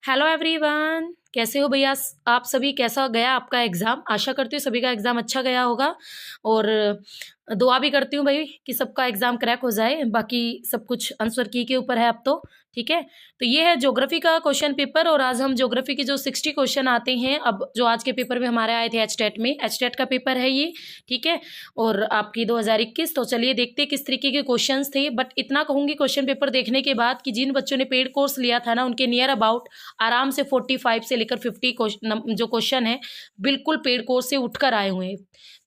Hello everyone, कैसे हो भैया? आप सभी, कैसा गया आपका एग्ज़ाम? आशा करती हूँ सभी का एग्ज़ाम अच्छा गया होगा और दुआ भी करती हूँ भाई कि सबका एग्ज़ाम क्रैक हो जाए। बाकी सब कुछ आंसर की के ऊपर है अब तो, ठीक है। तो ये है ज्योग्राफी का क्वेश्चन पेपर और आज हम ज्योग्राफी के जो 60 क्वेश्चन आते हैं, अब जो आज के पेपर में हमारे आए थे एचटेट में, एचटेट का पेपर है ये, ठीक है। और आपकी 2021। तो चलिए देखते हैं किस तरीके के क्वेश्चंस थे। बट इतना कहूँगी क्वेश्चन पेपर देखने के बाद कि जिन बच्चों ने पेड कोर्स लिया था ना, उनके नियर अबाउट आराम से 45 से लेकर 50 जो क्वेश्चन है बिल्कुल पेड कोर्स से उठकर आए हुए हैं।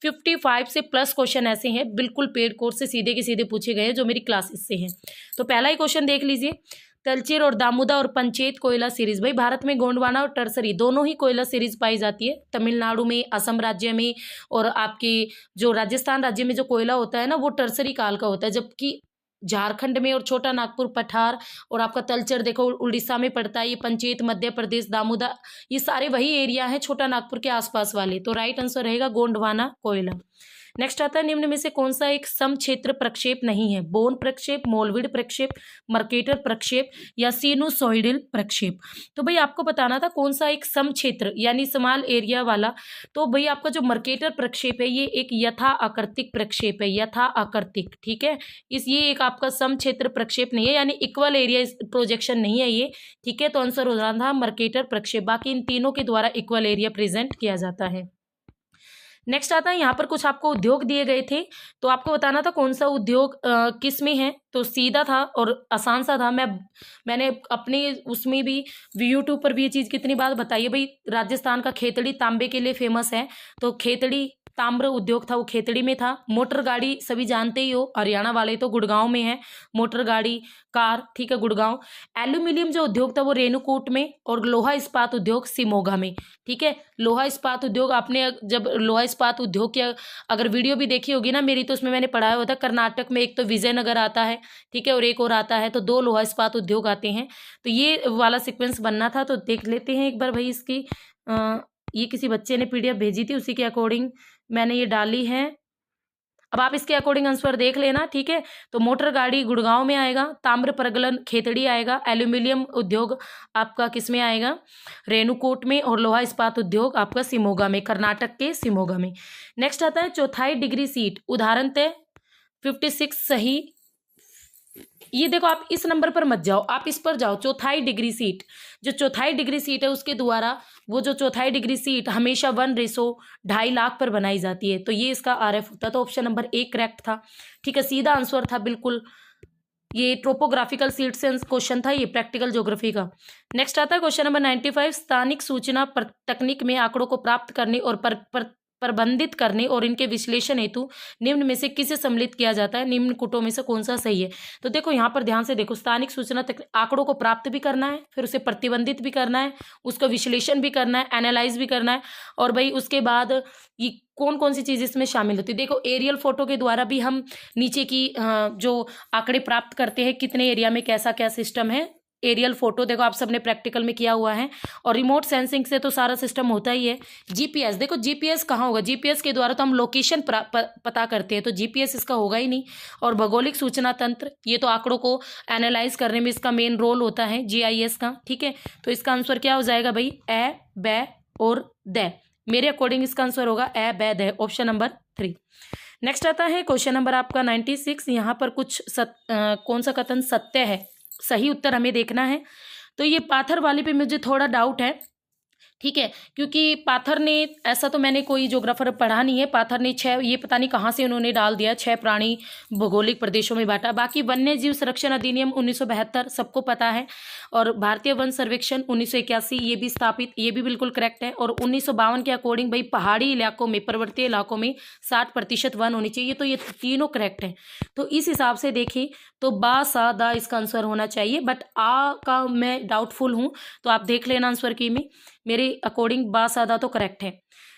55 से प्लस क्वेश्चन ऐसे हैं बिल्कुल पेड कोर्स से सीधे के सीधे पूछे गए हैं जो मेरी क्लासेस से हैं। तो पहला ही क्वेश्चन देख लीजिए, तलचेर और दामुदा और पंचेत कोयला सीरीज। भाई भारत में गोंडवाना और टर्सरी दोनों ही कोयला सीरीज पाई जाती है। तमिलनाडु में, असम राज्य में और आपके जो राजस्थान राज्य में जो कोयला होता है ना, वो टर्सरी काल का होता है। जबकि झारखंड में और छोटा नागपुर, पठार और आपका तलचर देखो उड़ीसा में पड़ता है। ये पंचेत मध्य प्रदेश, दामुदा ये सारे वही एरिया हैं छोटा नागपुर के आसपास वाले। तो राइट आंसर रहेगा गोंडवाना कोयला। नेक्स्ट आता है, निम्न में से कौन सा एक समक्षेत्र प्रक्षेप नहीं है? बोन प्रक्षेप, मोलविड प्रक्षेप, मर्केटर प्रक्षेप या सिनुसोइडल प्रक्षेप। तो भाई आपको बताना था कौन सा एक समक्षेत्र यानी स्मॉल एरिया वाला। तो भाई आपका जो मर्केटर प्रक्षेप है ये एक यथा आकृतिक प्रक्षेप है, यथा आकृतिक, ठीक है। ये एक आपका समक्षेत्र प्रक्षेप नहीं है यानी इक्वल एरिया प्रोजेक्शन नहीं है ये, ठीक है। तो आंसर हो रहा था मर्केटर प्रक्षेप। बाकी इन तीनों के द्वारा इक्वल एरिया प्रेजेंट किया जाता है। नेक्स्ट आता है, यहाँ पर कुछ आपको उद्योग दिए गए थे तो आपको बताना था कौन सा उद्योग किस में है। तो सीधा था और आसान सा था। मैंने अपने उसमें भी यूट्यूब पर भी ये चीज़ कितनी बार बताई है। भाई राजस्थान का खेतड़ी तांबे के लिए फेमस है, तो खेतड़ी ताम्र उद्योग था वो खेतड़ी में था। मोटर गाड़ी सभी जानते ही हो, हरियाणा वाले तो गुड़गांव में है मोटर गाड़ी कार, ठीक है, गुड़गांव। एल्यूमिनियम जो उद्योग था वो रेणुकूट में और लोहा इस्पात उद्योग सिमोगा में, ठीक है। लोहा इस्पात उद्योग आपने जब लोहा इस्पात उद्योग की अगर वीडियो भी देखी होगी ना मेरी, तो उसमें मैंने पढ़ाया हुआ था कर्नाटक में एक तो विजयनगर आता है, ठीक है, और एक और आता है, तो 2 लोहा इस्पात उद्योग आते हैं। तो ये वाला सीक्वेंस बनना था। तो देख लेते हैं एक बार भाई इसकी ये किसी बच्चे ने पीडीएफ भेजी थी, उसी के अकॉर्डिंग मैंने ये डाली है। अब आप इसके अकॉर्डिंग आंसर देख लेना, ठीक है। तो मोटर गाड़ी गुड़गांव में आएगा, ताम्र प्रगलन खेतड़ी आएगा, एल्यूमिनियम उद्योग आपका किस में आएगा? रेणुकूट में, और लोहा इस्पात उद्योग आपका सिमोगा में, कर्नाटक के सिमोगा में। नेक्स्ट आता है चौथाई डिग्री सीट, उदाहरण तय 56 सही। ये देखो आप इस नंबर पर मत जाओ, आप इस पर जाओ, चौथाई डिग्री सीट। जो चौथाई डिग्री सीट है उसके द्वारा वो जो चौथाई डिग्री सीट हमेशा 1:2.5 पर बनाई जाती है। तो ये इसका आरएफ होता है। तो ऑप्शन नंबर 1 करेक्ट था, ठीक है, सीधा आंसर था बिल्कुल। ये ट्रोपोग्राफिकल सीट से क्वेश्चन था, ये प्रैक्टिकल ज्योग्राफी का। नेक्स्ट आता है क्वेश्चन नंबर 95, स्थानिक सूचना तकनीक में आंकड़ों को प्राप्त करने और प्रबंधित करने और इनके विश्लेषण हेतु निम्न में से किसे सम्मिलित किया जाता है? निम्न कूटों में से कौन सा सही है? तो देखो यहाँ पर ध्यान से देखो, स्थानिक सूचना तक आंकड़ों को प्राप्त भी करना है, फिर उसे प्रतिबंधित भी करना है, उसका विश्लेषण भी करना है, एनालाइज भी करना है, और भाई उसके बाद ये कौन कौन सी चीज इसमें शामिल होती है। देखो एरियल फोटो के द्वारा भी हम नीचे की जो आंकड़े प्राप्त करते हैं, कितने एरिया में कैसा क्या सिस्टम है। एरियल फोटो देखो आप सबने प्रैक्टिकल में किया हुआ है, और रिमोट सेंसिंग से तो सारा सिस्टम होता ही है। जीपीएस देखो, जीपीएस कहाँ होगा? जीपीएस के द्वारा तो हम लोकेशन पता करते हैं, तो जीपीएस इसका होगा ही नहीं। और भौगोलिक सूचना तंत्र, ये तो आंकड़ों को एनालाइज करने में इसका मेन रोल होता है, जीआईएस का, ठीक है। तो इसका आंसर क्या हो जाएगा भाई? ए, बै और द। मेरे अकॉर्डिंग इसका आंसर होगा ए, बै, द, ऑप्शन नंबर 3। नेक्स्ट आता है क्वेश्चन नंबर आपका 96। यहाँ पर कुछ कौन सा कथन सत्य है, सही उत्तर हमें देखना है। तो ये पाथर वाले पे मुझे थोड़ा डाउट है, ठीक है, क्योंकि पाथर ने, ऐसा तो मैंने कोई ज्योग्राफर पढ़ा नहीं है, पाथर ने 6, ये पता नहीं कहाँ से उन्होंने डाल दिया, 6 प्राणी भौगोलिक प्रदेशों में बांटा। बाकी वन्य जीव संरक्षण अधिनियम 1972 सबको पता है, और भारतीय वन सर्वेक्षण 1981 ये भी स्थापित, ये भी बिल्कुल करेक्ट है। और 1952 के अकॉर्डिंग भाई पहाड़ी इलाकों में, पर्वतीय इलाकों में 60% वन होनी चाहिए। तो ये तीनों करेक्ट हैं। तो इस हिसाब से देखें तो बा, सा, दा इसका आंसर होना चाहिए, बट आ का मैं डाउटफुल हूँ, तो आप देख लेना आंसर की में। मेरे अकॉर्डिंग बा, सा, दा तो करेक्ट है।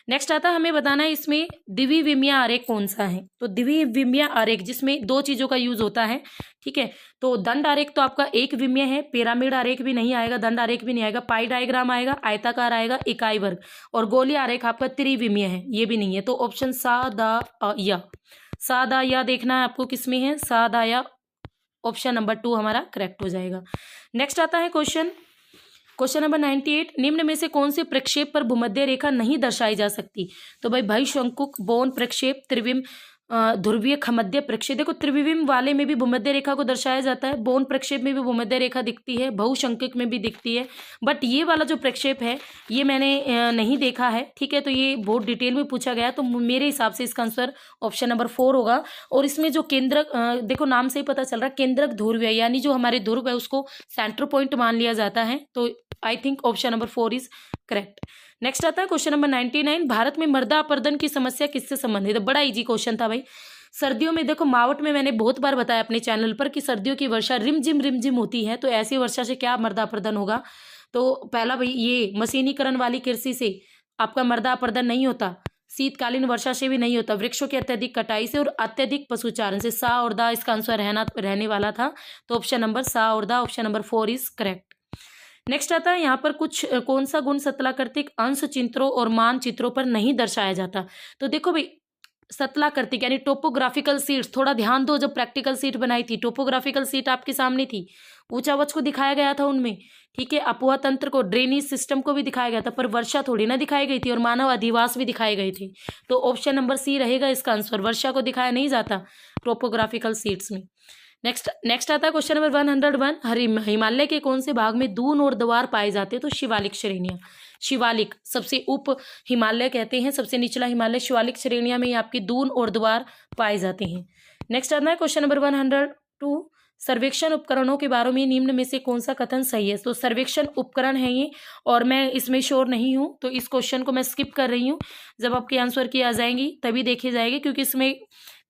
नेक्स्ट आता है हमें बताना है इसमें द्विविमीय आरेख कौन सा है। तो द्विविमीय आरेख जिसमें 2 चीजों का यूज होता है, ठीक है। तो दंड आरेख तो आपका एक विमीय है, पिरामिड आरेख भी नहीं आएगा, दंड आरेख भी नहीं आएगा, पाई डायग्राम आएगा, आयताकार आएगा, इकाई वर्ग, और गोली आरेख आपका त्रिविमीय है, ये भी नहीं है। तो ऑप्शन सा, दा, या, सा, दा, या देखना है आपको किसमें है, सा, दा, या, ऑप्शन नंबर 2 हमारा करेक्ट हो जाएगा। नेक्स्ट आता है क्वेश्चन क्वेश्चन नंबर 98, निम्न में से कौन से प्रक्षेप पर भूमध्य रेखा नहीं दर्शाई जा सकती? तो भाई भविशंकुक, बौन प्रक्षेप, त्रिविम, ध्रुवीय खमध्य प्रक्षेप। देखो त्रिविम वाले में भी भूमध्य रेखा को दर्शाया जाता है, बौन प्रक्षेप में भी भूमध्य रेखा दिखती है, बहुशंकुक में भी दिखती है, बट ये वाला जो प्रक्षेप है ये मैंने नहीं देखा है। ठीक है, तो ये बहुत डिटेल में पूछा गया, तो मेरे हिसाब से इसका आंसर ऑप्शन नंबर 4 होगा। और इसमें जो केंद्रक, देखो नाम से ही पता चल रहा है, केंद्रक ध्रुव, यानी जो हमारे ध्रुव है उसको सेंटर पॉइंट मान लिया जाता है। तो I think option number 4 is correct. Next आता है क्वेश्चन नंबर 99, भारत में मृदा अपरदन की समस्या किससे संबंधित है? बड़ा इजी क्वेश्चन था भाई। सर्दियों में देखो, मावट में मैंने बहुत बार बताया अपने चैनल पर कि सर्दियों की वर्षा रिमझिम होती है, तो ऐसी वर्षा से क्या मृदा अपरदन होगा? तो पहला भाई ये मशीनीकरण वाली कृषि से आपका मृदा अपरदन नहीं होता, शीतकालीन वर्षा से भी नहीं होता, वृक्षों की अत्यधिक कटाई से और अत्यधिक पशुचारण से। सा और दा इसका आंसर रहने वाला था, तो ऑप्शन नंबर सा और दा, option number 4 is correct. Next आता है यहाँ पर कुछ कौन सा गुण सतलाकृतिक अंश चित्रों और मानचित्रों पर नहीं दर्शाया जाता? तो देखो भाई, सतलाकृतिक यानी टोपोग्राफिकल सीट्स, थोड़ा ध्यान दो, जब प्रैक्टिकल सीट बनाई थी टोपोग्राफिकल सीट आपके सामने थी, ऊंचावच को दिखाया गया था उनमें। ठीक है, अपुआ तंत्र को, ड्रेनेज सिस्टम को भी दिखाया गया था, पर वर्षा थोड़ी ना दिखाई गई थी, और मानव अधिवास भी दिखाए गए थे। तो ऑप्शन नंबर सी रहेगा इसका आंसर, वर्षा को दिखाया नहीं जाता टोपोग्राफिकल सीट्स में। नेक्स्ट आता है क्वेश्चन नंबर 101, हिमालय के कौन से भाग में दून और द्वार पाए जाते हैं? तो शिवालिक श्रेणियां, शिवालिक सबसे उप हिमालय कहते हैं, सबसे निचला हिमालय, शिवालिक श्रेणियां में आपकी दून और द्वार पाए जाते हैं। नेक्स्ट आता है क्वेश्चन नंबर 102, सर्वेक्षण उपकरणों के बारे में निम्न में से कौन सा कथन सही है? तो सर्वेक्षण उपकरण है ये, और मैं इसमें श्योर नहीं हूं, तो इस क्वेश्चन को मैं स्किप कर रही हूं। जब आपके आंसर की आ जाएंगी तभी देखी जाएगी, क्योंकि इसमें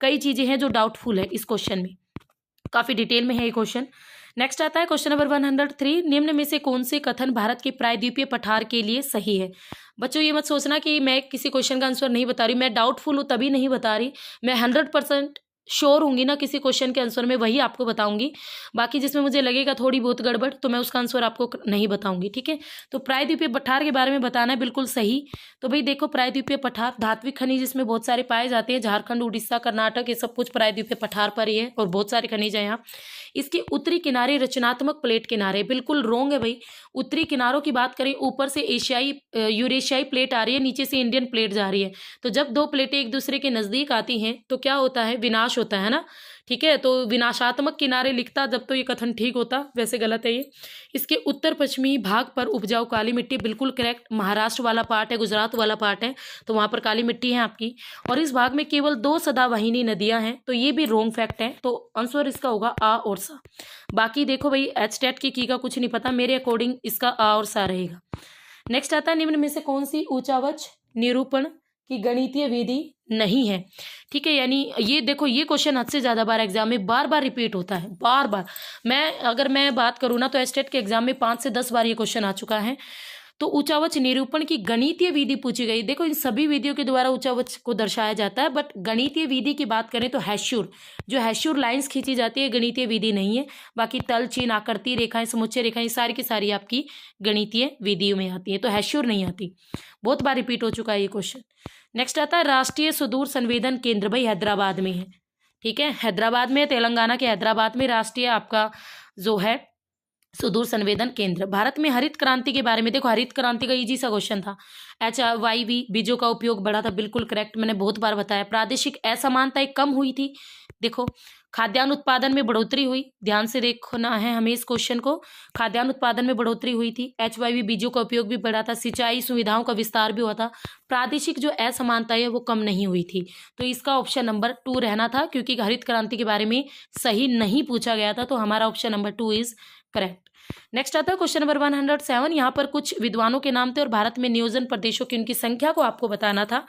कई चीजें हैं जो डाउटफुल है, इस क्वेश्चन में काफी डिटेल में है ये क्वेश्चन। नेक्स्ट आता है क्वेश्चन नंबर 103, निम्न में से कौन से कथन भारत के प्रायद्वीपीय पठार के लिए सही है? बच्चों ये मत सोचना कि मैं किसी क्वेश्चन का आंसर नहीं बता रही, मैं डाउटफुल हूं तभी नहीं बता रही, मैं 100% श्योर होंगी ना किसी क्वेश्चन के आंसर में, वही आपको बताऊंगी। बाकी जिसमें मुझे लगेगा थोड़ी बहुत गड़बड़, तो मैं उसका आंसर आपको नहीं बताऊंगी। ठीक है, तो प्रायद्वीपीय पठार के बारे में बताना है बिल्कुल सही। तो भाई देखो, प्रायद्वीपीय पठार धात्विक खनिज इसमें बहुत सारे पाए जाते हैं, झारखंड, उड़ीसा, कर्नाटक, ये सब कुछ प्रायद्वीपीय पठार पर ही है, और बहुत सारे खनिज है यहाँ। इसके उत्तरी किनारे रचनात्मक प्लेट किनारे, बिल्कुल रोंग है भाई। उत्तरी किनारों की बात करें, ऊपर से यूरेशियाई प्लेट आ रही है, नीचे से इंडियन प्लेट जा रही है, तो जब दो प्लेटें एक दूसरे के नजदीक आती हैं तो क्या होता है? विनाश होता है ना। ठीक है, तो विनाशात्मक किनारे लिखता जब तो ये कथन ठीक होता, वैसे गलत है ये। इसके उत्तर पश्चिमी भाग पर उपजाऊ काली मिट्टी, बिल्कुल करेक्ट। महाराष्ट्र वाला पार्ट है, गुजरात वाला पार्ट है, तो वहां पर काली मिट्टी है आपकी। और इस भाग में केवल 2 सदावाहिनी नदियां हैं, तो ये भी रोंग फैक्ट है, तो आंसर इसका होगा आ और सा। बाकी देखो भाई, एचटेट की का कुछ नहीं पता, मेरे अकॉर्डिंग इसका आ और सा रहेगा। नेक्स्ट आता है, निम्न में से कौन सी ऊंचावच निरूपण की गणितीय विधि नहीं है? ठीक है, यानी ये देखो, ये क्वेश्चन हद से ज्यादा बार एग्जाम में बार बार रिपीट होता है, बार बार। अगर मैं बात करूँ ना, तो एस्टेट के एग्जाम में 5 से 10 बार ये क्वेश्चन आ चुका है। तो ऊंचावच निरूपण की गणितीय विधि पूछी गई। देखो, इन सभी विधियों के द्वारा ऊंचावच को दर्शाया जाता है, बट गणितीय विधि की बात करें तो हैश्योर, जो हैश्योर लाइंस खींची जाती है, गणितीय विधि नहीं है। बाकी तल, चिन्ह, आकृति रेखाएं, समुच्चय रेखाएं, सारी की सारी आपकी गणितीय विधियों में आती है, तो हैश्योर नहीं आती। बहुत बार रिपीट हो चुका है ये क्वेश्चन। नेक्स्ट आता है, राष्ट्रीय सुदूर संवेदन केंद्र, भाई हैदराबाद में है। ठीक है, हैदराबाद में, तेलंगाना के हैदराबाद में राष्ट्रीय आपका जो है सुदूर संवेदन केंद्र। भारत में हरित क्रांति के बारे में, देखो हरित क्रांति का इजी सा क्वेश्चन था। HYV बीजों का उपयोग बढ़ा था, बिल्कुल करेक्ट, मैंने बहुत बार बताया। प्रादेशिक असमानताएं कम हुई थी, देखो। खाद्यान्न उत्पादन में बढ़ोतरी हुई, ध्यान से देखना है हमें इस क्वेश्चन को। खाद्यान्न उत्पादन में बढ़ोतरी हुई थी, HYV बीजों का उपयोग भी बढ़ा था, सिंचाई सुविधाओं का विस्तार भी हुआ था। प्रादेशिक जो असमानता है वो कम नहीं हुई थी, तो इसका ऑप्शन नंबर 2 रहना था, क्योंकि हरित क्रांति के बारे में सही नहीं पूछा गया था, तो हमारा option number 2 is correct. Next आता है क्वेश्चन नंबर 107, यहाँ पर कुछ विद्वानों के नाम थे और भारत में नियोजन प्रदेशों की उनकी संख्या को आपको बताना था।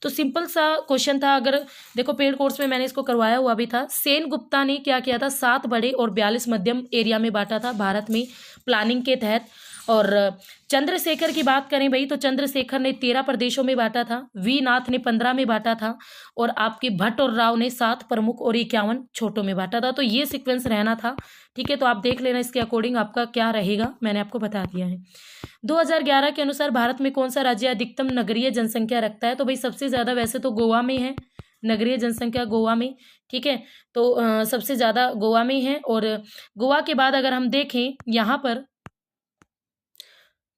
तो सिंपल सा क्वेश्चन था, अगर देखो पेड कोर्स में मैंने इसको करवाया हुआ भी था। सेन गुप्ता ने क्या किया था, 7 बड़े और 42 मध्यम एरिया में बांटा था भारत में प्लानिंग के तहत। और चंद्रशेखर की बात करें भाई, तो चंद्रशेखर ने 13 प्रदेशों में बांटा था, वी नाथ ने 15 में बांटा था, और आपके भट्ट और राव ने 7 प्रमुख और 51 छोटों में बांटा था। तो ये सीक्वेंस रहना था। ठीक है, तो आप देख लेना इसके अकॉर्डिंग आपका क्या रहेगा, मैंने आपको बता दिया है। 2011 के अनुसार भारत में कौन सा राज्य अधिकतम नगरीय जनसंख्या रखता है? तो भाई सबसे ज्यादा वैसे तो गोवा में है, नगरीय जनसंख्या गोवा में। ठीक है, तो सबसे ज्यादा गोवा में है, और गोवा के बाद अगर हम देखें यहाँ पर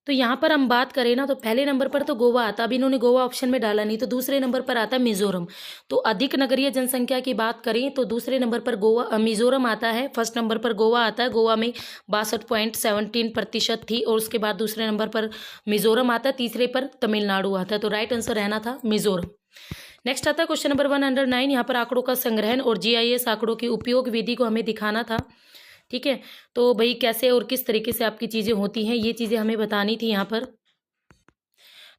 तो यहाँ पर हम बात करें ना तो पहले नंबर पर तो गोवा आता, अब इन्होंने गोवा ऑप्शन में डाला नहीं, तो दूसरे नंबर पर आता है मिजोरम। तो अधिक नगरीय जनसंख्या की बात करें तो दूसरे नंबर पर गोवा मिजोरम आता है, फर्स्ट नंबर पर गोवा आता है। गोवा में 62.17% थी, और उसके बाद दूसरे नंबर पर मिजोरम आता है, तीसरे पर तमिलनाडु आता है। तो राइट आंसर रहना था मिजोरम। नेक्स्ट आता है क्वेश्चन नंबर 109। यहाँ पर आंकड़ों का संग्रहण और GIS आंकड़ों की उपयोग विधि को हमें दिखाना था। ठीक है, तो भाई कैसे और किस तरीके से आपकी चीज़ें होती हैं, ये चीज़ें हमें बतानी थी यहाँ पर।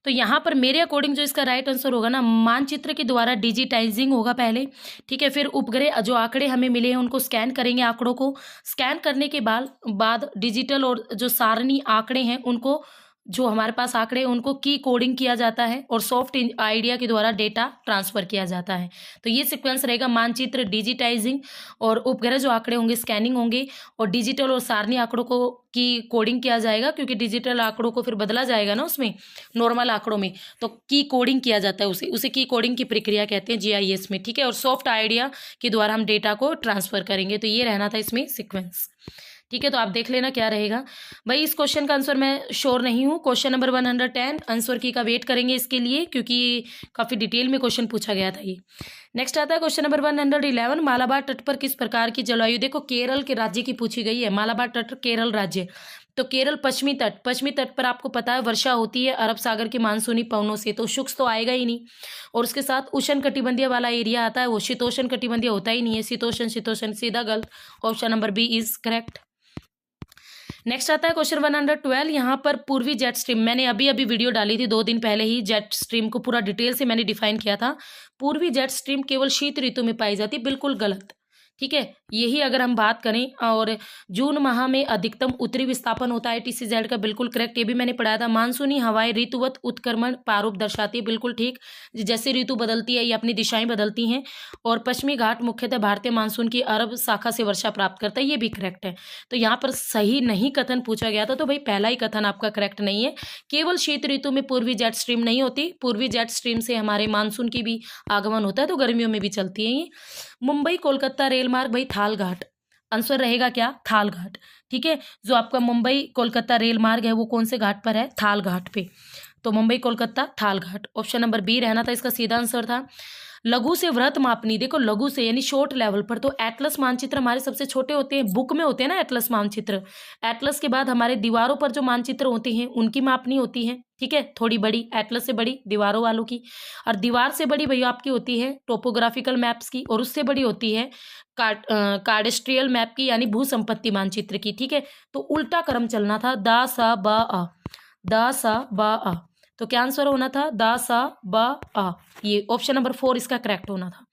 तो यहाँ पर मेरे अकॉर्डिंग जो इसका राइट आंसर होगा ना, मानचित्र के द्वारा डिजिटाइजिंग होगा पहले। ठीक है, फिर उपग्रह जो आंकड़े हमें मिले हैं उनको स्कैन करेंगे, आंकड़ों को स्कैन करने के बाद डिजिटल और जो सारणी आंकड़े हैं उनको, जो हमारे पास आंकड़े हैं उनको की कोडिंग किया जाता है, और सॉफ्ट आइडिया के द्वारा डेटा ट्रांसफर किया जाता है। तो ये सीक्वेंस रहेगा, मानचित्र डिजिटाइजिंग, और उपग्रह जो आंकड़े होंगे स्कैनिंग होंगे, और डिजिटल और सारणी आंकड़ों को की कोडिंग किया जाएगा, क्योंकि डिजिटल आंकड़ों को फिर बदला जाएगा ना उसमें नॉर्मल आंकड़ों में, तो की कोडिंग किया जाता है, उसे की कोडिंग की प्रक्रिया कहते हैं GIS में। ठीक है, और सॉफ्ट आइडिया के द्वारा हम डेटा को ट्रांसफर करेंगे। तो ये रहना था इसमें सीक्वेंस। ठीक है, तो आप देख लेना क्या रहेगा भाई। इस क्वेश्चन का आंसर मैं श्योर नहीं हूँ। क्वेश्चन नंबर 110 आंसर की का वेट करेंगे इसके लिए, क्योंकि काफ़ी डिटेल में क्वेश्चन पूछा गया था ये। नेक्स्ट आता है क्वेश्चन नंबर 111। मालाबार तट पर किस प्रकार की जलवायु, देखो केरल के राज्य की पूछी गई है, मालाबार तट केरल राज्य। तो केरल पश्चिमी तट पर आपको पता है वर्षा होती है अरब सागर के मानसूनी पवनों से, तो शुष्क तो आएगा ही नहीं, और उसके साथ उष्ण कटिबंधीय वाला एरिया आता है, वो शीतोष्ण कटिबंधीय होता ही नहीं है, शीतोष्ण सीधा गलत। Option number B is correct. Next आता है क्वेश्चन 112। यहाँ पर पूर्वी जेट स्ट्रीम, मैंने अभी वीडियो डाली थी 2 दिन पहले ही, जेट स्ट्रीम को पूरा डिटेल से मैंने डिफाइन किया था। पूर्वी जेट स्ट्रीम केवल शीत ऋतु में पाई जाती, बिल्कुल गलत। ठीक है, यही अगर हम बात करें, और जून माह में अधिकतम उत्तरी विस्थापन होता है TCZ का, बिल्कुल करेक्ट, ये भी मैंने पढ़ाया था। मानसूनी हवाएं ऋतुवत उत्क्रमण प्रारूप दर्शाती है, बिल्कुल ठीक, जैसे ऋतु बदलती है ये अपनी दिशाएं बदलती हैं। और पश्चिमी घाट मुख्यतः भारतीय मानसून की अरब शाखा से वर्षा प्राप्त करता है, ये भी करेक्ट है। तो यहाँ पर सही नहीं कथन पूछा गया था, तो भाई पहला ही कथन आपका करेक्ट नहीं है। केवल शीत ऋतु में पूर्वी जेट स्ट्रीम नहीं होती, पूर्वी जेट स्ट्रीम से हमारे मानसून की भी आगमन होता है, तो गर्मियों में भी चलती है ये। मुंबई कोलकाता रेल मार्ग, भाई थाल घाट आंसर रहेगा क्या, थाल घाट। ठीक है, जो आपका मुंबई कोलकाता रेल मार्ग है वो कौन से घाट पर है, थाल घाट पे। तो मुंबई कोलकाता थाल घाट, ऑप्शन नंबर बी रहना था इसका सीधा आंसर था। लघु से वृत्त मापनी, देखो लघु से यानी शॉर्ट लेवल पर, तो एटलस मानचित्र हमारे सबसे छोटे होते हैं, बुक में होते हैं ना एटलस मानचित्र। एटलस के बाद हमारे दीवारों पर जो मानचित्र होते हैं उनकी मापनी होती है। ठीक है, थोड़ी बड़ी, एटलस से बड़ी दीवारों वालों की, और दीवार से बड़ी भैया आपकी होती है टोपोग्राफिकल मैप्स की, और उससे बड़ी होती है कार्डेस्ट्रियल मैप की, यानी भू संपत्ति मानचित्र की। ठीक है, तो उल्टा क्रम चलना था, दा सा बा आ, दा सा बा आ। तो क्या आंसर होना था, दा सा बा आ, ये ऑप्शन नंबर 4 इसका करेक्ट होना था।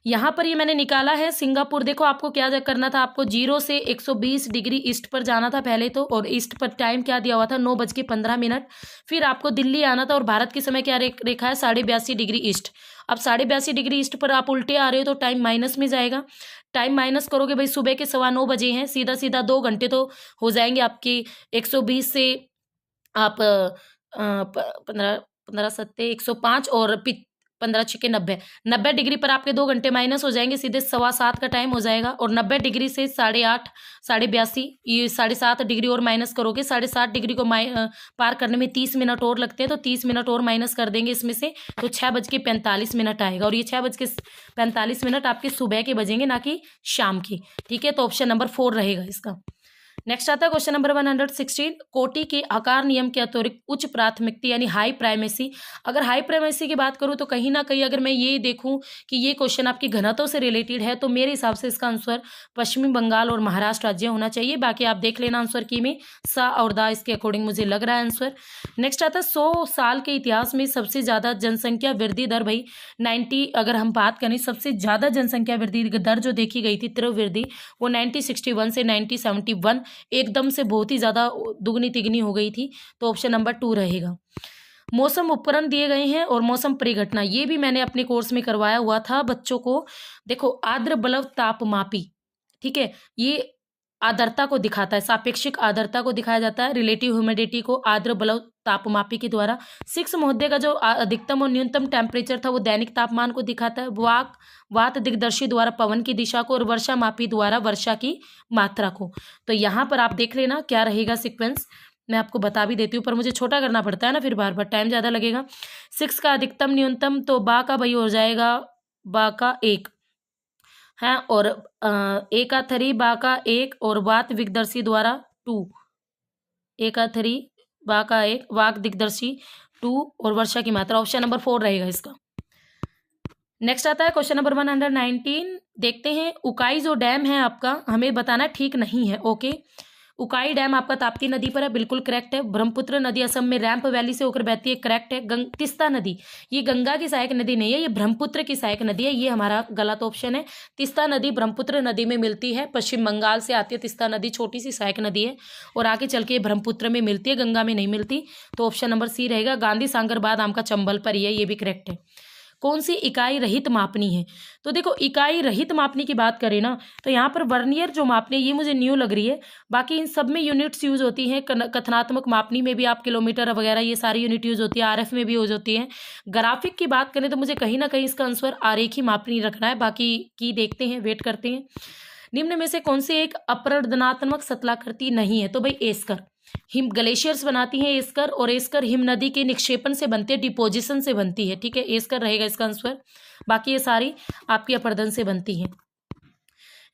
यहाँ पर ये मैंने निकाला है सिंगापुर। देखो आपको क्या करना था, आपको 0 से 120 डिग्री ईस्ट पर जाना था पहले तो, और ईस्ट पर टाइम क्या दिया हुआ था, 9:15। फिर आपको दिल्ली आना था, और भारत के समय क्या रेखा है, 82.5 डिग्री ईस्ट। अब 82.5 डिग्री ईस्ट पर आप उल्टे आ रहे हो, तो टाइम माइनस में जाएगा। टाइम माइनस करोगे भाई, सुबह के 9:15 बजे हैं, सीधा सीधा 2 घंटे तो हो जाएंगे आपके। 120 से आप 15 सत्ते 105, और 15 छक्के 90 डिग्री पर आपके 2 घंटे माइनस हो जाएंगे, सीधे 7:15 का टाइम हो जाएगा। और 90 डिग्री से 8:30 82, ये 7.5 डिग्री और माइनस करोगे, 7.5 डिग्री को पार करने में 30 मिनट और लगते हैं, तो 30 मिनट और माइनस कर देंगे इसमें से, तो 6:45 आएगा। और ये 6:45 आपके सुबह के बजेंगे, ना कि शाम के। ठीक है, तो ऑप्शन नंबर 4 रहेगा इसका। नेक्स्ट आता है क्वेश्चन नंबर 116। कोटि के आकार नियम के अतिरिक्त उच्च प्राथमिकता यानी हाई प्राइमेसी, अगर हाई प्राइमेसी की बात करूं तो कहीं ना कहीं अगर मैं ये देखूं कि ये क्वेश्चन आपकी घनत्व से रिलेटेड है, तो मेरे हिसाब से इसका आंसर पश्चिमी बंगाल और महाराष्ट्र राज्य होना चाहिए। बाकी आप देख लेना आंसर की में, सा और दा इसके अकॉर्डिंग मुझे लग रहा है आंसर। नेक्स्ट आता है 100 साल के इतिहास में सबसे ज्यादा जनसंख्या वृद्धि दर, भाई 90, अगर हम बात करें सबसे ज्यादा जनसंख्या वृद्धि दर जो देखी गई थी, तीव्र वृद्धि, वो 1961 से 1971 एकदम से बहुत ही ज्यादा दुगनी तिगनी हो गई थी। तो ऑप्शन नंबर 2 रहेगा। मौसम उपकरण दिए गए हैं और मौसम परिघटना, ये भी मैंने अपने कोर्स में करवाया हुआ था बच्चों को। देखो आर्द्र बलव तापमापी, ठीक है, ये आर्द्रता को दिखाता है, सापेक्षिक आर्द्रता को दिखाया जाता है, रिलेटिव ह्यूमिडिटी को आर्द्र बलव तापमापी के द्वारा। 6 महोदय का जो अधिकतम और न्यूनतम टेम्परेचर था वो दैनिक तापमान को दिखाता है। वात दिग्दर्शी द्वारा पवन की दिशा को, और वर्षा मापी द्वारा वर्षा की मात्रा को। तो यहाँ पर आप देख लेना क्या रहेगा सीक्वेंस। मैं आपको बता भी देती हूँ, पर मुझे छोटा करना पड़ता है ना, फिर बार बार टाइम ज़्यादा लगेगा। 6 का अधिकतम न्यूनतम, तो बा का भाई हो जाएगा बा का 1 है, और ए का 3 बा का 1 और वात दिग्दर्शी द्वारा 2, ए का 3 बा का 1 वाक दिग्दर्शी 2 और वर्षा की मात्रा। ऑप्शन नंबर 4 रहेगा इसका। नेक्स्ट आता है क्वेश्चन नंबर 119। देखते हैं, उकाई जो डैम है आपका, हमें बताना ठीक नहीं है। ओके, उकाई डैम आपका ताप्ती नदी पर है, बिल्कुल करेक्ट है। ब्रह्मपुत्र नदी असम में रैंप वैली से होकर बहती है, करेक्ट है। तिस्ता नदी, ये गंगा की सहायक नदी नहीं है, ये ब्रह्मपुत्र की सहायक नदी है, ये हमारा गलत ऑप्शन है। तिस्ता नदी ब्रह्मपुत्र नदी में मिलती है, पश्चिम बंगाल से आती है तिस्ता नदी, छोटी सी सहायक नदी है और आगे चल के ब्रह्मपुत्र में मिलती है, गंगा में नहीं मिलती। तो ऑप्शन नंबर सी रहेगा। गांधी सागर बाद आम का चंबल पर ही है, ये भी करेक्ट है। कौन सी इकाई रहित मापनी है? तो देखो, इकाई रहित मापनी की बात करें ना, तो यहाँ पर वर्नियर जो मापनी है, ये मुझे न्यू लग रही है। बाकी इन सब में यूनिट्स यूज होती हैं। कथनात्मक मापनी में भी आप किलोमीटर वगैरह ये सारी यूनिट यूज होती है, आरएफ में भी यूज होती है। ग्राफिक की बात करें तो मुझे कहीं ना कहीं इसका आंसर आरेखी मापनी रखना है, बाकी की देखते हैं, वेट करते हैं। निम्न में से कौन सी एक अपरदनात्मक सतलाकृति नहीं है? तो भाई एस्कर, हिम ग्लेशियर्स बनाती हैं एस्कर, और एस्कर हिम नदी के निक्षेपण से बनती है, डिपोजिशन से बनती है। ठीक है, एस्कर रहेगा इसका आंसर। बाकी ये सारी आपकी अपरदन से बनती हैं।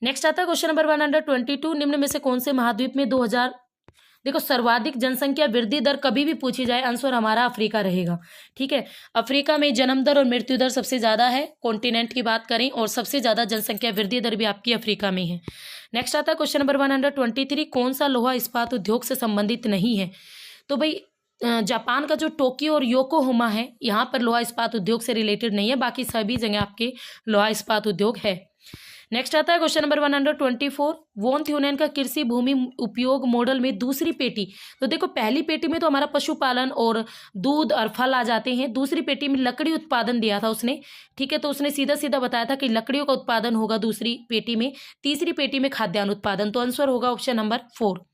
नेक्स्ट आता है क्वेश्चन नंबर 122। निम्न में से कौन से महाद्वीप में 2000 देखो, सर्वाधिक जनसंख्या वृद्धि दर कभी भी पूछी जाए, आंसर हमारा अफ्रीका रहेगा। ठीक है, अफ्रीका में जन्म दर और मृत्यु दर सबसे ज्यादा है, कॉन्टिनेंट की बात करें, और सबसे ज्यादा जनसंख्या वृद्धि दर भी आपकी अफ्रीका में है। नेक्स्ट आता है क्वेश्चन नंबर 123। कौन सा लोहा इस्पात उद्योग से संबंधित नहीं है? तो भाई जापान का जो टोक्यो और योकोहामा है, यहाँ पर लोहा इस्पात उद्योग से रिलेटेड नहीं है, बाकी सभी जगह आपके लोहा इस्पात उद्योग है। नेक्स्ट आता है क्वेश्चन नंबर 124। वॉन थ्योनेन का कृषि भूमि उपयोग मॉडल में दूसरी पेटी, तो देखो पहली पेटी में तो हमारा पशुपालन और दूध और फल आ जाते हैं, दूसरी पेटी में लकड़ी उत्पादन दिया था उसने। ठीक है, तो उसने सीधा सीधा बताया था कि लकड़ियों का उत्पादन होगा दूसरी पेटी में, तीसरी पेटी में खाद्यान्न उत्पादन, तो आंसर होगा ऑप्शन नंबर 4।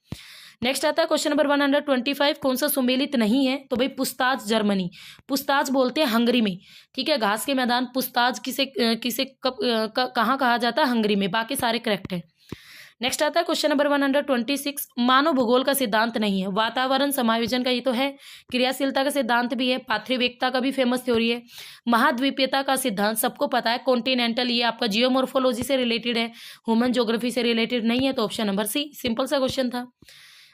नेक्स्ट आता है क्वेश्चन नंबर 125। कौन सा सुमेलित नहीं है? तो भाई पुस्ताज जर्मनी, पुस्ताज बोलते हैं हंगरी में। ठीक है, घास के मैदान पुस्ताज किसे किसे कहाँ कहा जाता है? हंगरी में। बाकी सारे करेक्ट है। नेक्स्ट आता है क्वेश्चन नंबर 126। मानव भूगोल का सिद्धांत नहीं है, वातावरण समायोजन का ये तो है, क्रियाशीलता का सिद्धांत भी है, पार्थिविकता का भी फेमस थ्योरी है, महाद्वीपीयता का सिद्धांत सबको पता है, कॉन्टिनेंटल ये आपका जियोमॉर्फोलॉजी से रिलेटेड है, ह्यूमन ज्योग्राफी से रिलेटेड नहीं है, तो ऑप्शन नंबर सी। सिंपल सा क्वेश्चन था।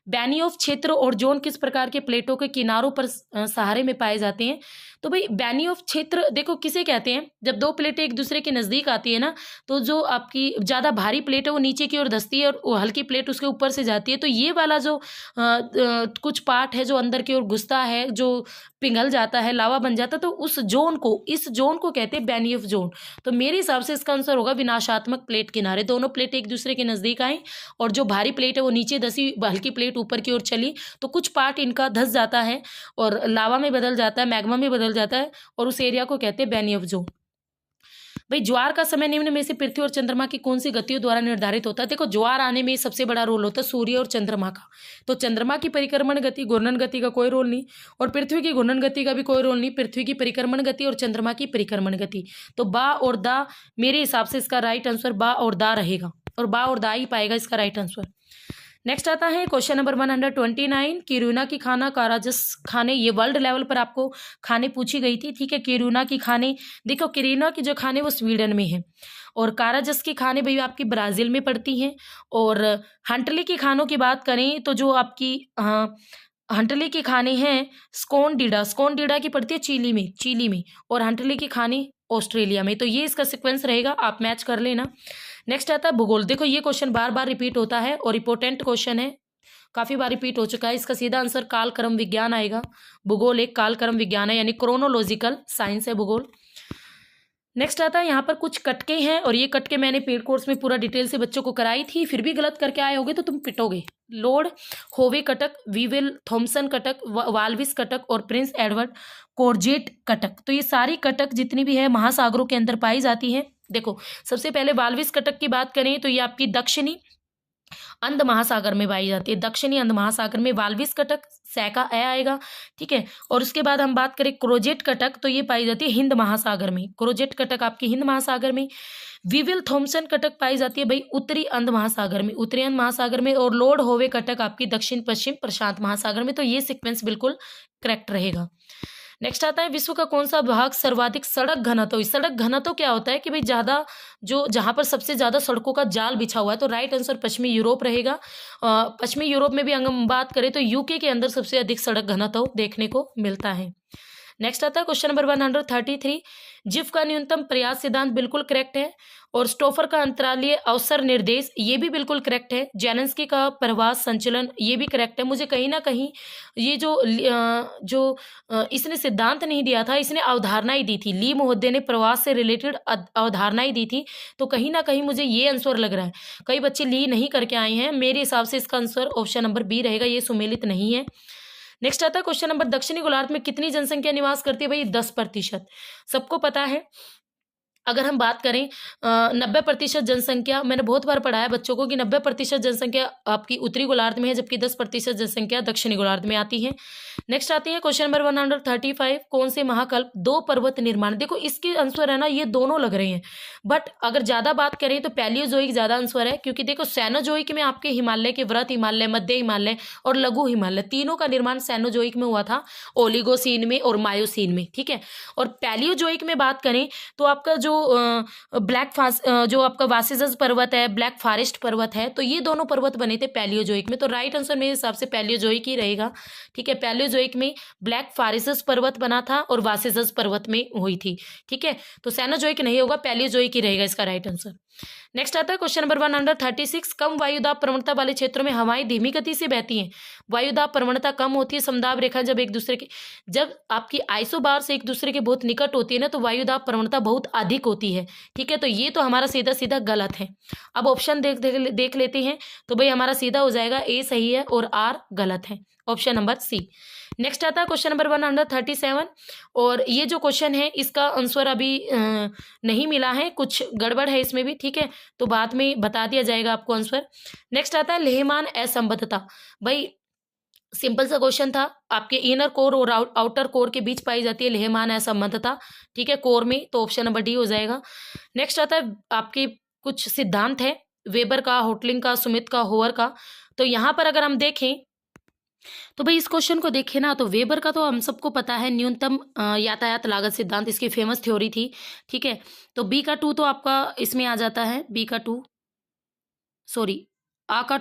बैनियोफ क्षेत्र और जोन किस प्रकार के प्लेटों के किनारों पर सहारे में पाए जाते हैं? तो भाई बैनियोफ क्षेत्र देखो किसे कहते हैं, जब दो प्लेटें एक दूसरे के नज़दीक आती है ना, तो जो आपकी ज़्यादा भारी प्लेट है वो नीचे की ओर धंसती है और वो हल्की प्लेट उसके ऊपर से जाती है, तो ये वाला जो कुछ पार्ट है जो अंदर की ओर घुसता है, जो पिघल जाता है, लावा बन जाता है, तो उस जोन को, इस जोन को कहते हैं बैनियोफ जोन। तो मेरे हिसाब से इसका आंसर होगा विनाशात्मक प्लेट किनारे, दोनों प्लेट एक दूसरे के नज़दीक आए और जो भारी प्लेट है वो नीचे धसी, हल्की प्लेट ऊपर की ओर चली, तो कुछ पार्ट इनका धस जाता है और लावा में बदल जाता है, मैग्मा में बदल जाता है, और उस एरिया को कहते हैं बैनियोफ जोन। भाई ज्वार का समय निम्न में से पृथ्वी और चंद्रमा की कौन सी गतियों द्वारा निर्धारित होता है? देखो ज्वार आने में सबसे बड़ा रोल होता है सूर्य और चंद्रमा का, तो चंद्रमा की परिक्रमण गति, घूर्णन गति का कोई रोल नहीं, और पृथ्वी की घूर्णन गति का भी कोई रोल नहीं, पृथ्वी की परिक्रमण गति और चंद्रमा की परिक्रमण गति। तो बा और दा, मेरे हिसाब से इसका राइट आंसर बा और दा रहेगा, और बा और दा ही पाएगा इसका राइट आंसर। नेक्स्ट आता है क्वेश्चन नंबर 129। किरूना की खाना काराजस खाने, ये वर्ल्ड लेवल पर आपको खाने पूछी गई थी। ठीक है, किरूना की खाने, देखो किरूना की जो खाने वो स्वीडन में है, और काराजस की खाने भाई आपकी ब्राज़ील में पड़ती हैं। और हंटली की खानों की बात करें तो जो आपकी हंटली की खाने हैं स्कोनडीडा की पड़ती है चिली में, और हंटली की खाने ऑस्ट्रेलिया में। तो ये इसका सीक्वेंस रहेगा, आप मैच कर लेना। नेक्स्ट आता है भूगोल। देखो ये क्वेश्चन बार बार रिपीट होता है और इंपॉर्टेंट क्वेश्चन है, काफ़ी बार रिपीट हो चुका है। इसका सीधा आंसर काल क्रम विज्ञान आएगा। भूगोल एक काल क्रम विज्ञान है, यानी क्रोनोलॉजिकल साइंस है भूगोल। नेक्स्ट आता है यहाँ पर कुछ कटके हैं, और ये कटके मैंने पेड कोर्स में पूरा डिटेल से बच्चों को कराई थी, फिर भी गलत करके आए होगे तो तुम पिटोगे। लॉर्ड होवे कटक, वीविल थॉमसन कटक, वाल्विस कटक और प्रिंस एडवर्ड कोरजेट कटक। तो ये सारी कटक जितनी भी है महासागरों के अंदर पाई जाती हैं। देखो सबसे पहले वाल्विस कटक की बात करें तो ये आपकी दक्षिणी अंध महासागर में पाई जाती है, दक्षिणी अंध महासागर में। वाल्विस कटक सैका ए आएगा, ठीक है। और उसके बाद हम बात करें क्रोजेट कटक, तो ये पाई जाती है हिंद महासागर में। क्रोजेट कटक आपकी हिंद महासागर में। विविल थॉम्सन कटक पाई जाती है भाई उत्तरी अंध महासागर में, उत्तरी अंध महासागर में। और लॉर्ड होवे कटक आपकी दक्षिण पश्चिम प्रशांत महासागर में। तो ये सीक्वेंस बिल्कुल करेक्ट रहेगा। नेक्स्ट आता है विश्व का कौन सा भाग सर्वाधिक सड़क घनत्व। सड़क घनत्व क्या होता है कि भाई ज्यादा जो जहां पर सबसे ज्यादा सड़कों का जाल बिछा हुआ है, तो राइट आंसर पश्चिमी यूरोप रहेगा। पश्चिमी यूरोप में भी अगर हम बात करें तो यूके के अंदर सबसे अधिक सड़क घनत्व देखने को मिलता है। नेक्स्ट आता है क्वेश्चन नंबर 133, जिफ का न्यूनतम प्रयास सिद्धांत बिल्कुल करेक्ट है। और स्टोफर का अंतरालीय अवसर निर्देश ये भी बिल्कुल करेक्ट है। जेलेंस्की का प्रवास संचलन ये भी करेक्ट है। मुझे कहीं ना कहीं ये जो इसने सिद्धांत नहीं दिया था, इसने अवधारणाएं दी थी। ली महोदय ने प्रवास से रिलेटेड अवधारणाएं दी थी, तो कहीं ना कहीं मुझे ये आंसर लग रहा है। कई बच्चे ली नहीं करके आए हैं, मेरे हिसाब से इसका आंसर ऑप्शन नंबर बी रहेगा, ये सुमेलित नहीं है। नेक्स्ट आता है क्वेश्चन नंबर, दक्षिणी गोलार्ध में कितनी जनसंख्या निवास करती है भाई? 10%। सबको पता है। अगर हम बात करें 90% जनसंख्या, मैंने बहुत बार पढ़ा है बच्चों को कि 90% जनसंख्या आपकी उत्तरी गोलार्ध में है, जबकि 10% जनसंख्या दक्षिणी गोलार्ध में आती है। नेक्स्ट आती है क्वेश्चन नंबर 135, कौन से महाकल्प 2 पर्वत निर्माण। देखो इसके आंसर है ना, ये दोनों लग रहे हैं, बट अगर ज्यादा बात करें तो पैलियोजोइक ज्यादा आंसर है, क्योंकि देखो सैनोजोइक में आपके हिमालय के वृहत हिमालय, मध्य हिमालय और लघु हिमालय तीनों का निर्माण सैनोजोइक में हुआ था, ओलिगोसीन में और मायोसीन में, ठीक है। और पैलियोजोइक में बात करें तो आपका जो जो आपका वासिसस पर्वत है, ब्लैक फॉरेस्ट पर्वत है, तो ये दोनों पर्वत बने थे पैलियोजोइक में। तो राइट आंसर मेरे हिसाब से पैलियोजोइक ही रहेगा, ठीक है। पैलियोजोइक में ब्लैक फॉरेस्ट पर्वत बना था और वासिसस पर्वत में हुई थी, ठीक है। तो सैनोजोइक नहीं होगा, पैलियोजोइक ही रहेगा इसका राइट आंसर। नेक्स्ट आता है क्वेश्चन नंबर 136, कम वायुदाब प्रवणता वाले क्षेत्रों में हवाएं धीमी गति से बहती हैं। वायुदाब प्रवणता कम होती है, समदाब रेखा जब आपकी आइसोबार से एक दूसरे के बहुत निकट होती है ना, तो वायुदाब प्रवणता बहुत अधिक होती है, ठीक है। तो ये तो हमारा सीधा सीधा गलत है। अब ऑप्शन देख लेते हैं, तो भाई हमारा सीधा हो जाएगा ए सही है और आर गलत है, ऑप्शन नंबर सी। नेक्स्ट आता है क्वेश्चन नंबर 137, और ये जो क्वेश्चन है इसका आंसर अभी नहीं मिला है, कुछ गड़बड़ है इसमें भी, ठीक है, तो बाद में बता दिया जाएगा आपको आंसर। नेक्स्ट आता है लेहमान असंबद्धता। भाई सिंपल सा क्वेश्चन था, आपके इनर कोर और आउटर कोर के बीच पाई जाती है लेहमान असंबद्धता, ठीक है, कोर में, तो ऑप्शन नंबर डी हो जाएगा। नेक्स्ट आता है आपके कुछ सिद्धांत है, वेबर का, होटलिंग का, सुमित का, होवर का। तो यहाँ पर अगर हम देखें तो भाई इस क्वेश्चन को देखें ना, तो वेबर का तो हम सबको पता है, न्यूनतम यातायात लागत सिद्धांत इसकी फेमस थ्योरी थी, ठीक है। तो बी का 2 तो आपका इसमें आ जाता है, बी का 2 सॉरी आ का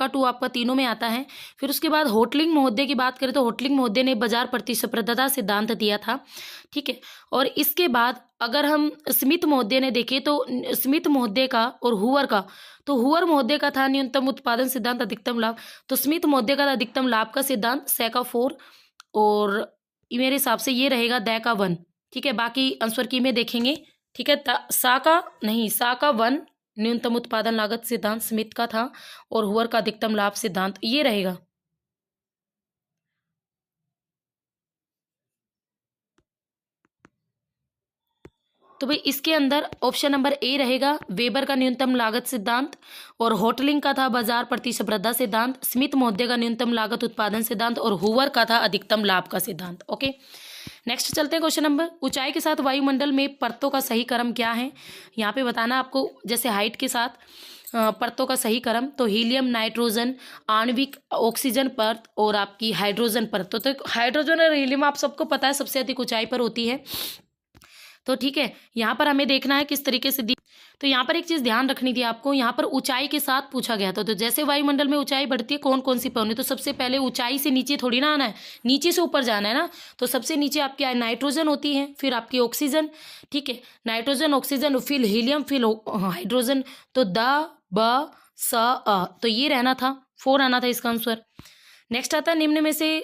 2 आपका तीनों में आता है। फिर उसके बाद होटलिंग महोदय की बात करें तो होटलिंग महोदय ने बाजार प्रतिस्पर्धा सिद्धांत दिया था, ठीक है। और इसके बाद अगर हम स्मिथ महोदय ने देखे तो स्मिथ महोदय का और हुवर का, तो हुवर महोदय का था न्यूनतम उत्पादन सिद्धांत अधिकतम लाभ, तो स्मिथ महोदय का अधिकतम लाभ का सिद्धांत सैका 4, और मेरे हिसाब से ये रहेगा दै का 1, ठीक है। बाकी आंसर की में देखेंगे, ठीक है। सा का 1 न्यूनतम उत्पादन लागत सिद्धांत स्मिथ का था, और हुवर का अधिकतम लाभ सिद्धांत ये रहेगा। तो भाई इसके अंदर ऑप्शन नंबर ए रहेगा, वेबर का न्यूनतम लागत सिद्धांत, और होटलिंग का था बाजार प्रतिस्पर्धा सिद्धांत, स्मिथ महोदय का न्यूनतम लागत उत्पादन सिद्धांत, और हुवर का था अधिकतम लाभ का सिद्धांत। ओके, नेक्स्ट चलते हैं क्वेश्चन नंबर, ऊंचाई के साथ वायुमंडल में परतों का सही क्रम क्या है। यहाँ पे बताना आपको, जैसे हाइट के साथ परतों का सही क्रम, तो हीलियम, नाइट्रोजन, आणविक ऑक्सीजन परत और आपकी हाइड्रोजन परत। तो हाइड्रोजन और हीलियम आप सबको पता है सबसे अधिक ऊंचाई पर होती है, तो ठीक है। यहाँ पर हमें देखना है किस तरीके से तो यहाँ पर एक चीज ध्यान रखनी थी आपको, यहाँ पर ऊंचाई के साथ पूछा गया था। तो जैसे वायुमंडल में ऊंचाई बढ़ती है, कौन कौन सी पौने, तो सबसे पहले ऊंचाई से नीचे थोड़ी ना आना है, नीचे से ऊपर जाना है ना। तो सबसे नीचे आपकी नाइट्रोजन होती है, फिर आपकी ऑक्सीजन, ठीक है, नाइट्रोजन, ऑक्सीजन, फिर हीलियम, फिर हाइड्रोजन। तो द ब स अ, तो ये रहना था, 4 आना था इसका आंसर। नेक्स्ट आता है, निम्न में से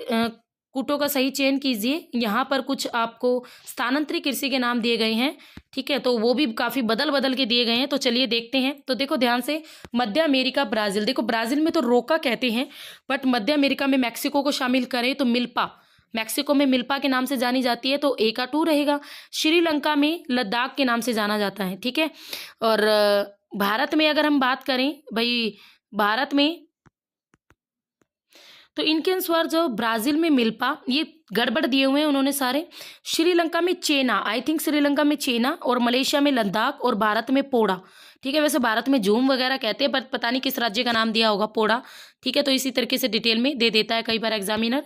कूटों का सही चयन कीजिए। यहाँ पर कुछ आपको स्थानांतरित कृषि के नाम दिए गए हैं, ठीक है, तो वो भी काफी बदल के दिए गए हैं। तो चलिए देखते हैं। तो देखो ध्यान से, मध्य अमेरिका, ब्राजील, देखो ब्राजील में तो रोका कहते हैं, बट मध्य अमेरिका में मैक्सिको को शामिल करें तो मिल्पा, मैक्सिको में मिल्पा के नाम से जानी जाती है, तो ए का 2 रहेगा। श्रीलंका में लद्दाख के नाम से जाना जाता है, ठीक है। और भारत में अगर हम बात करें भाई, भारत में, तो इनके अनुसार जो ब्राजील में मिल्पा, ये गड़बड़ दिए हुए हैं उन्होंने सारे। श्रीलंका में चेना, आई थिंक श्रीलंका में चेना, और मलेशिया में लद्दाख, और भारत में पोड़ा। ठीक है, वैसे भारत में जूम वगैरह कहते हैं, पर पता नहीं किस राज्य का नाम दिया होगा, पोड़ा। ठीक है, तो इसी तरीके से डिटेल में दे देता है कई बार एग्जामिनर।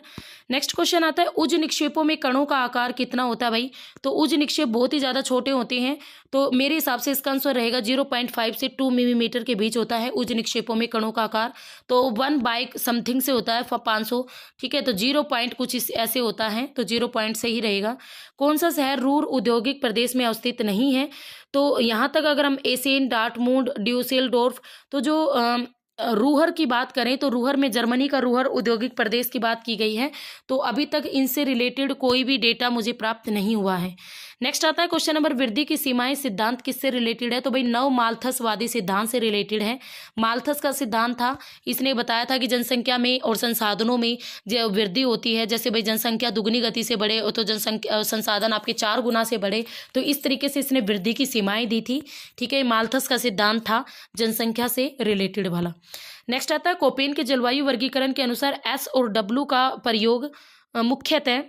नेक्स्ट क्वेश्चन आता है, उज निक्षेपों में कणों का आकार कितना होता है भाई? तो उज निक्षेप बहुत ही ज़्यादा छोटे होते हैं, तो मेरे हिसाब से इसका आंसर रहेगा 0.5 से 2 मिलीमीटर के बीच होता है उज निक्षेपों में कणों का आकार। तो 1/समथिंग से होता है 500। ठीक है, तो 0 पॉइंट कुछ ऐसे होता है, तो 0 पॉइंट सही रहेगा। कौन सा शहर रूर औद्योगिक प्रदेश में अवस्थित नहीं है? तो यहाँ तक अगर हम एसेन, डार्टमूड, ड्यूसेलडोर्फ, तो जो रूहर की बात करें तो रूहर में, जर्मनी का रूहर औद्योगिक प्रदेश की बात की गई है। तो अभी तक इनसे रिलेटेड कोई भी डेटा मुझे प्राप्त नहीं हुआ है। नेक्स्ट आता है क्वेश्चन नंबर, वृद्धि की सीमाएं सिद्धांत किससे रिलेटेड है? तो भाई नव माल्थसवादी सिद्धांत से रिलेटेड है। माल्थस का सिद्धांत था, इसने बताया था कि जनसंख्या में और संसाधनों में जो वृद्धि होती है, जैसे भाई जनसंख्या दुगनी गति से बढ़े तो जनसंख्या संसाधन आपके 4 गुना से बढ़े, तो इस तरीके से इसने वृद्धि की सीमाएं दी थी। ठीक है, माल्थस का सिद्धांत था जनसंख्या से रिलेटेड वाला। नेक्स्ट आता है, कोपेन के जलवायु वर्गीकरण के अनुसार एस और डब्ल्यू का प्रयोग मुख्यतः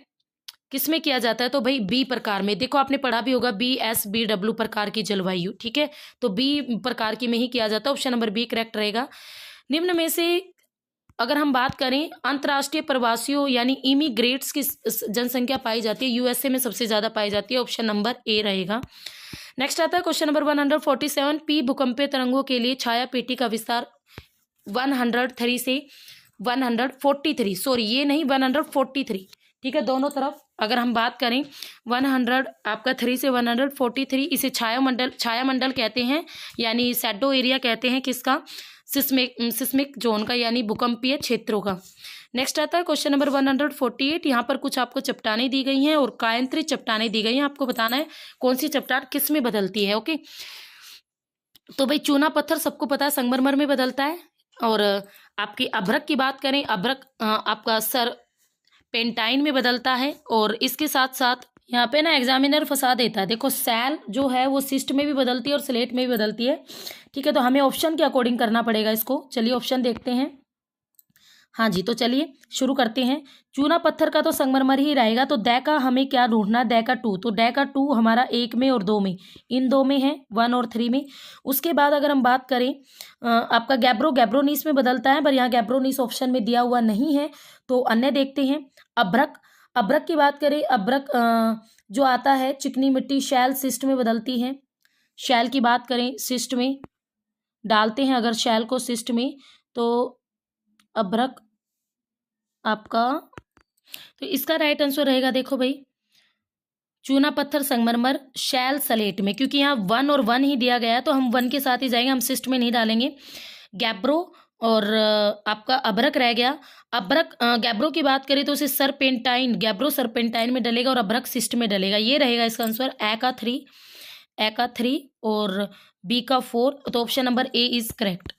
किसमें किया जाता है? तो भाई बी प्रकार में। देखो आपने पढ़ा भी होगा BS-BW प्रकार की जलवायु। ठीक है, तो बी प्रकार की में ही किया जाता है। ऑप्शन नंबर बी करेक्ट रहेगा। निम्न में से अगर हम बात करें, अंतर्राष्ट्रीय प्रवासियों यानी इमिग्रेट्स की जनसंख्या पाई जाती है यूएसए में सबसे ज्यादा पाई जाती है। ऑप्शन नंबर ए रहेगा। नेक्स्ट आता है क्वेश्चन नंबर 147, पी भूकंपीय तरंगों के लिए छाया पेटी का विस्तार 103 से 143, सॉरी ये नहीं 143। ठीक है, दोनों तरफ अगर हम बात करें 100 आपका 3 से 143, इसे छायामंडल कहते हैं, यानी शैडो एरिया कहते हैं किसका? सिस्मिक जोन का, यानी भूकंपीय क्षेत्रों का। नेक्स्ट आता है क्वेश्चन नंबर 148, यहाँ पर कुछ आपको चट्टानें दी गई हैं और कायांतरित चट्टानें दी गई हैं। आपको बताना है कौन सी चट्टान किस में बदलती है। ओके, तो भाई चूना पत्थर सबको पता है संगमरमर में बदलता है, और आपकी अभ्रक की बात करें, अभ्रक आपका पेंटाइन में बदलता है। और इसके साथ साथ यहाँ पे ना एग्जामिनर फंसा देता है, देखो सैल जो है वो सिस्ट में भी बदलती है और स्लेट में भी बदलती है। ठीक है, तो हमें ऑप्शन के अकॉर्डिंग करना पड़ेगा इसको। चलिए ऑप्शन देखते हैं। हाँ जी, तो चलिए शुरू करते हैं। चूना पत्थर का तो संगमरमर ही रहेगा, तो दै का हमें क्या ढूंढना? दै का 2, तो दै का 2 हमारा 1 में और 2 में, इन 2 में है, 1 और 3 में। उसके बाद अगर हम बात करें आपका गैब्रोनीस में बदलता है, पर यहाँ गैब्रोनीस ऑप्शन में दिया हुआ नहीं है, तो अन्य देखते हैं। अभ्रक की बात करें, अभ्रक जो आता है चिकनी मिट्टी, शैल सिस्ट में बदलती है। शैल की बात करें सिस्ट में डालते हैं, अगर शैल को सिस्ट में, तो अभ्रक आपका, तो इसका राइट आंसर रहेगा, देखो भाई चूना पत्थर संगमरमर शैल सलेट में, क्योंकि यहाँ 1 और 1 ही दिया गया है, तो हम 1 के साथ ही जाएंगे, हम सिस्ट में नहीं डालेंगे। गैब्रो और आपका अभ्रक रह गया। अभ्रक गैब्रो की बात करें तो उसे गैब्रो सरपेंटाइन में डलेगा और अभ्रक सिस्ट में डलेगा। ये रहेगा इसका आंसर। ए का 3 और बी का 4, तो option number A is correct.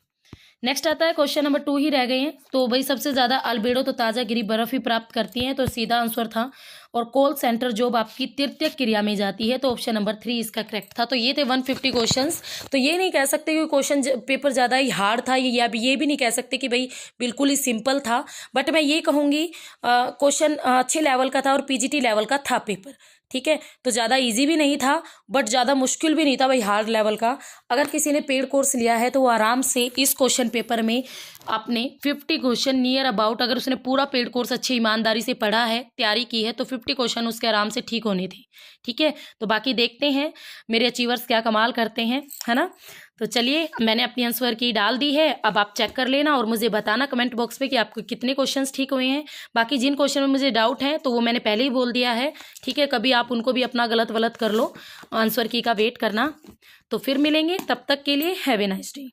Next आता है क्वेश्चन नंबर 2 ही रह गए हैं। तो भाई सबसे ज्यादा अल्बेडो तो ताजा गिरी बर्फ ही प्राप्त करती हैं, तो सीधा आंसर था। और कॉल सेंटर जॉब आपकी तृतीयक क्रिया में जाती है, तो ऑप्शन नंबर 3 इसका करेक्ट था। तो ये थे 150 क्वेश्चंस। तो ये नहीं कह सकते कि क्वेश्चन पेपर ज़्यादा ही हार्ड था, या ये भी नहीं कह सकते कि भाई बिल्कुल ही सिंपल था। बट मैं ये कहूँगी क्वेश्चन अच्छे लेवल का था और पीजीटी लेवल का था पेपर। ठीक है, तो ज़्यादा इजी भी नहीं था, बट ज़्यादा मुश्किल भी नहीं था भाई, हार्ड लेवल का। अगर किसी ने पेड कोर्स लिया है तो वो आराम से इस क्वेश्चन पेपर में आपने 50 क्वेश्चन नियर अबाउट, अगर उसने पूरा पेड कोर्स अच्छी ईमानदारी से पढ़ा है, तैयारी की है, तो 50 क्वेश्चन उसके आराम से ठीक होने थे। ठीक है, तो बाकी देखते हैं मेरे अचीवर्स क्या कमाल करते हैं, है ना। तो चलिए मैंने अपनी आंसर की डाल दी है, अब आप चेक कर लेना और मुझे बताना कमेंट बॉक्स में कि आपको कितने क्वेश्चंस ठीक हुए हैं। बाकी जिन क्वेश्चन में मुझे डाउट है तो वो मैंने पहले ही बोल दिया है। ठीक है, कभी आप उनको भी अपना गलत वलत कर लो, आंसर की का वेट करना। तो फिर मिलेंगे, तब तक के लिए हैव ए नाइस डे।